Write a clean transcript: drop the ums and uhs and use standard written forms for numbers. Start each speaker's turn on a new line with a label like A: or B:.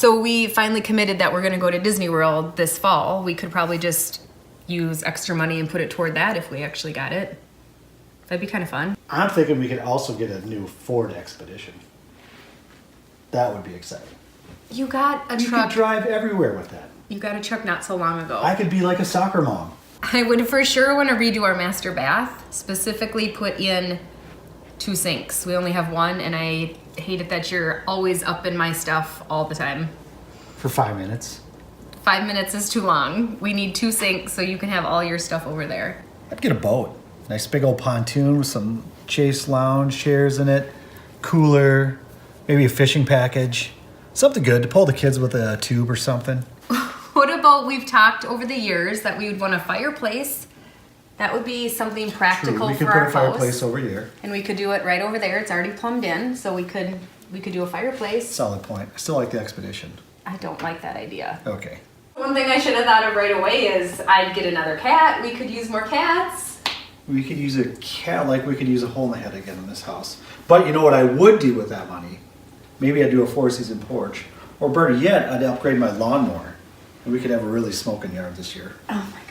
A: So we finally committed that we're gonna go to Disney World this fall. We could probably just use extra money and put it toward that if we actually got it. That'd be kind of fun.
B: I'm thinking we could also get a new Ford Expedition. That would be exciting.
A: You got a
B: You
A: truck.
B: could drive everywhere with that.
A: You got a truck not so long ago.
B: I could be like a soccer mom.
A: I would for sure want to redo our master bath, specifically put in 2 sinks. We only have one, and I hate it that you're always up in my stuff all the time.
B: For 5 minutes.
A: 5 minutes is too long. We need 2 sinks so you can have all your stuff over there.
B: I'd get a boat. Nice big old pontoon with some chase lounge chairs in it, cooler, maybe a fishing package. Something good to pull the kids with a tube or something.
A: What about, we've talked over the years that we would want a fireplace. That would be something practical
B: We could
A: for
B: put
A: our
B: a fireplace
A: house.
B: over here.
A: And we could do it right over there. It's already plumbed in, so we could do a fireplace.
B: Solid point. I still like the Expedition.
A: I don't like that idea.
B: Okay.
A: One thing I should have thought of right away is I'd get another cat. We could use more cats.
B: We could use a cat, like we could use a hole in the head again in this house. But you know what I would do with that money? Maybe I'd do a 4-season porch. Or better yet, I'd upgrade my lawnmower. And we could have a really smoking yard this year.
A: Oh my